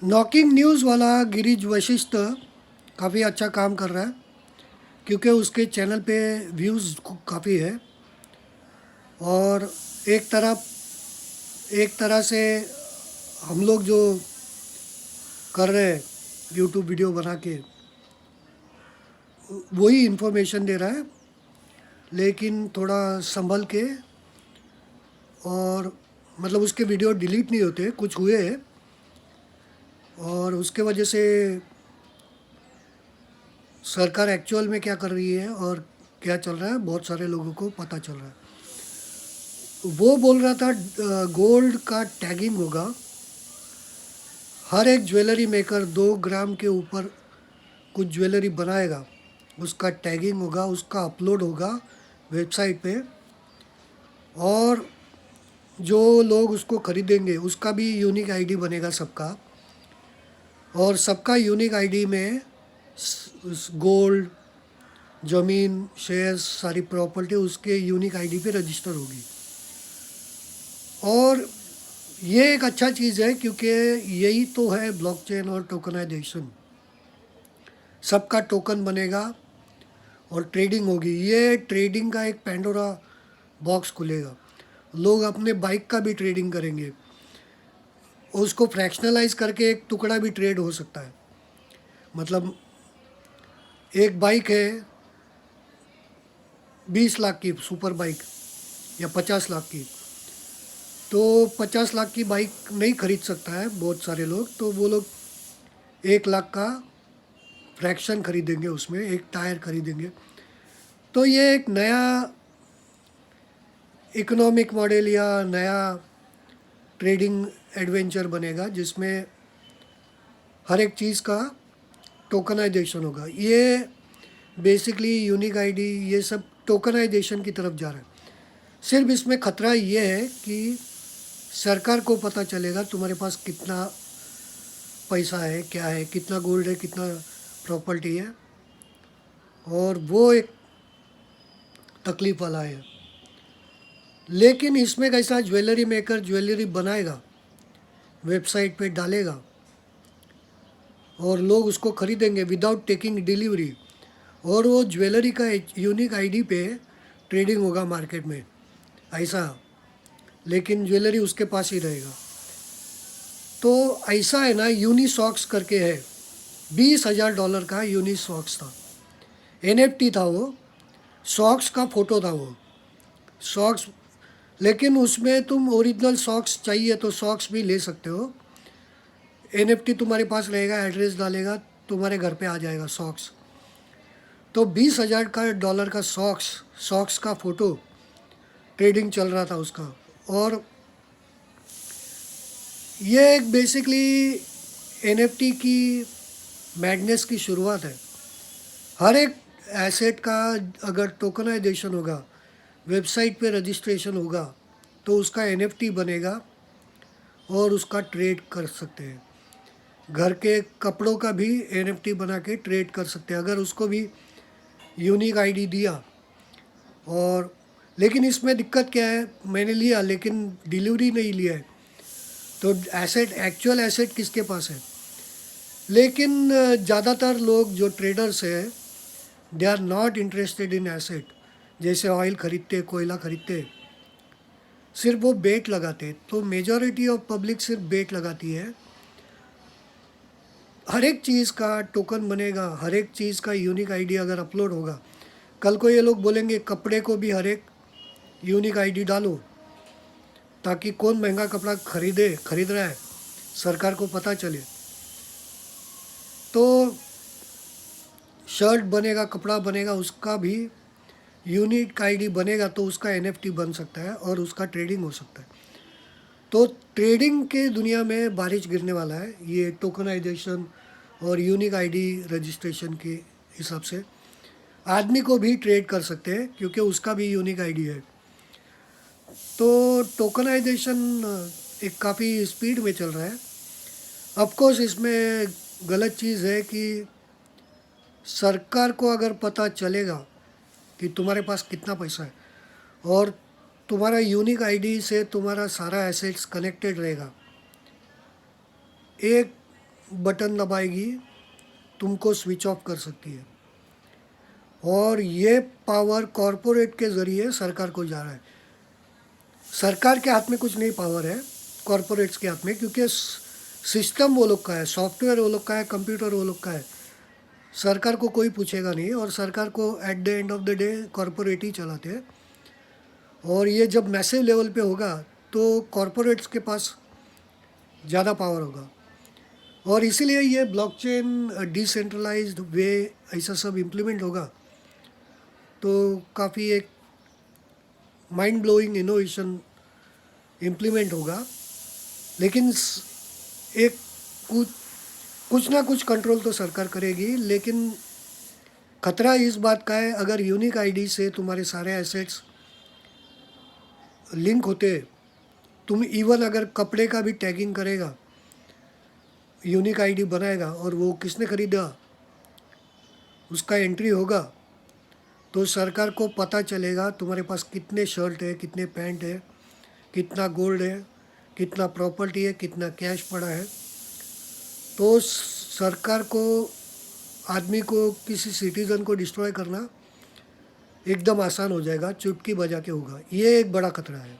Knocking news वाला गिरीश वशिष्ठ काफ़ी अच्छा काम कर रहा है क्योंकि उसके चैनल पे व्यूज़ काफ़ी है। और एक तरफ एक तरह से हम लोग जो कर रहे हैं यूट्यूब वीडियो बना के वही इन्फॉर्मेशन दे रहा है, लेकिन थोड़ा संभल के। और मतलब उसके वीडियो डिलीट नहीं होते, कुछ हुए हैं और उसके वजह से सरकार एक्चुअल में क्या कर रही है और क्या चल रहा है बहुत सारे लोगों को पता चल रहा है। वो बोल रहा था गोल्ड का टैगिंग होगा, हर एक ज्वेलरी मेकर 2 ग्राम के ऊपर कुछ ज्वेलरी बनाएगा, उसका टैगिंग होगा, उसका अपलोड होगा वेबसाइट पे। और जो लोग उसको ख़रीदेंगे उसका भी यूनिक आईडी बनेगा सबका, और सबका यूनिक आईडी में गोल्ड, ज़मीन, शेयर्स, सारी प्रॉपर्टी उसके यूनिक आईडी पे रजिस्टर होगी। और ये एक अच्छा चीज़ है क्योंकि यही तो है ब्लॉकचेन और टोकनाइजेशन। सबका टोकन बनेगा और ट्रेडिंग होगी। ये ट्रेडिंग का एक पेंडोरा बॉक्स खुलेगा। लोग अपने बाइक का भी ट्रेडिंग करेंगे, उसको फ्रैक्शनलाइज करके एक टुकड़ा भी ट्रेड हो सकता है। मतलब एक बाइक है 20 लाख की सुपर बाइक या 50 लाख की, तो 50 लाख की बाइक नहीं खरीद सकता है बहुत सारे लोग, तो वो लोग 1 लाख का फ्रैक्शन खरीदेंगे, उसमें एक टायर खरीदेंगे। तो ये एक नया इकोनॉमिक मॉडल या नया ट्रेडिंग एडवेंचर बनेगा जिसमें हर एक चीज़ का टोकनाइजेशन होगा। ये बेसिकली यूनिक आईडी ये सब टोकनाइजेशन की तरफ जा रहा है। सिर्फ इसमें ख़तरा ये है कि सरकार को पता चलेगा तुम्हारे पास कितना पैसा है, क्या है, कितना गोल्ड है, कितना प्रॉपर्टी है, और वो एक तकलीफ़ वाला है। लेकिन इसमें कैसा, ज्वेलरी मेकर ज्वेलरी बनाएगा, वेबसाइट पे डालेगा और लोग उसको ख़रीदेंगे विदाउट टेकिंग डिलीवरी, और वो ज्वेलरी का यूनिक आईडी पे ट्रेडिंग होगा मार्केट में ऐसा, लेकिन ज्वेलरी उसके पास ही रहेगा। तो ऐसा है ना, यूनिसॉक्स करके है, $20,000 का यूनिसॉक्स था, NFT था वो, सॉक्स का फ़ोटो था वो सॉक्स। लेकिन उसमें तुम ओरिजिनल सॉक्स चाहिए तो सॉक्स भी ले सकते हो। NFT तुम्हारे पास रहेगा, एड्रेस डालेगा, तुम्हारे घर पे आ जाएगा सॉक्स। तो $20,000 का सॉक्स का फ़ोटो ट्रेडिंग चल रहा था उसका। और ये एक बेसिकली NFT की मैडनेस की शुरुआत है। हर एक एसेट का अगर टोकनाइजेशन होगा, वेबसाइट पे रजिस्ट्रेशन होगा, तो उसका NFT बनेगा और उसका ट्रेड कर सकते हैं। घर के कपड़ों का भी NFT बना के ट्रेड कर सकते हैं अगर उसको भी यूनिक आईडी दिया। और लेकिन इसमें दिक्कत क्या है, मैंने लिया लेकिन डिलीवरी नहीं लिया है, तो एसेट, एक्चुअल एसेट किसके पास है। लेकिन ज़्यादातर लोग जो ट्रेडर्स हैं they are not interested in asset. जैसे ऑयल खरीदते, कोयला खरीदते, सिर्फ वो बेट लगाते। तो मेजॉरिटी ऑफ पब्लिक सिर्फ बेट लगाती है। हर एक चीज़ का टोकन बनेगा, हर एक चीज़ का यूनिक आईडी अगर अपलोड होगा, कल को ये लोग बोलेंगे कपड़े को भी हर एक यूनिक आईडी डालो, ताकि कौन महंगा कपड़ा खरीद रहा है सरकार को पता चले। तो शर्ट बनेगा, कपड़ा बनेगा, उसका भी यूनिक आईडी बनेगा, तो उसका NFT बन सकता है और उसका ट्रेडिंग हो सकता है। तो ट्रेडिंग के दुनिया में बारिश गिरने वाला है ये टोकनाइजेशन और यूनिक आईडी रजिस्ट्रेशन के हिसाब से। आदमी को भी ट्रेड कर सकते हैं क्योंकि उसका भी यूनिक आईडी है। तो टोकनाइजेशन एक काफ़ी स्पीड में चल रहा है। ऑफकोर्स इसमें गलत चीज़ है कि सरकार को अगर पता चलेगा कि तुम्हारे पास कितना पैसा है और तुम्हारा यूनिक आईडी से तुम्हारा सारा एसेट्स कनेक्टेड रहेगा, एक बटन दबाएगी तुमको स्विच ऑफ कर सकती है। और ये पावर कॉरपोरेट के ज़रिए सरकार को जा रहा है। सरकार के हाथ में कुछ नहीं पावर है, कॉरपोरेट्स के हाथ में, क्योंकि सिस्टम वो लोग का है, सॉफ्टवेयर वो लोग का है, कंप्यूटर वो लोग का है। सरकार को कोई पूछेगा नहीं, और सरकार को at the end of the day corporate ही चलाते हैं। और ये जब मैसिव लेवल पे होगा तो कॉरपोरेट्स के पास ज़्यादा पावर होगा, और इसीलिए ये ब्लॉकचेन डिसेंट्रलाइज्ड वे ऐसा सब इम्प्लीमेंट होगा तो काफ़ी एक माइंड ब्लोइंग इनोवेशन इम्प्लीमेंट होगा। लेकिन एक कुछ कुछ ना कुछ कंट्रोल तो सरकार करेगी, लेकिन खतरा इस बात का है, अगर यूनिक आईडी से तुम्हारे सारे एसेट्स लिंक होते, तुम इवन अगर कपड़े का भी टैगिंग करेगा, यूनिक आईडी बनाएगा, और वो किसने खरीदा उसका एंट्री होगा, तो सरकार को पता चलेगा तुम्हारे पास कितने शर्ट है, कितने पैंट है, कितना गोल्ड है, कितना प्रॉपर्टी है, कितना कैश पड़ा है। तो सरकार को, आदमी को, किसी सिटीज़न को डिस्ट्रॉय करना एकदम आसान हो जाएगा, चुटकी बजा के होगा। ये एक बड़ा खतरा है।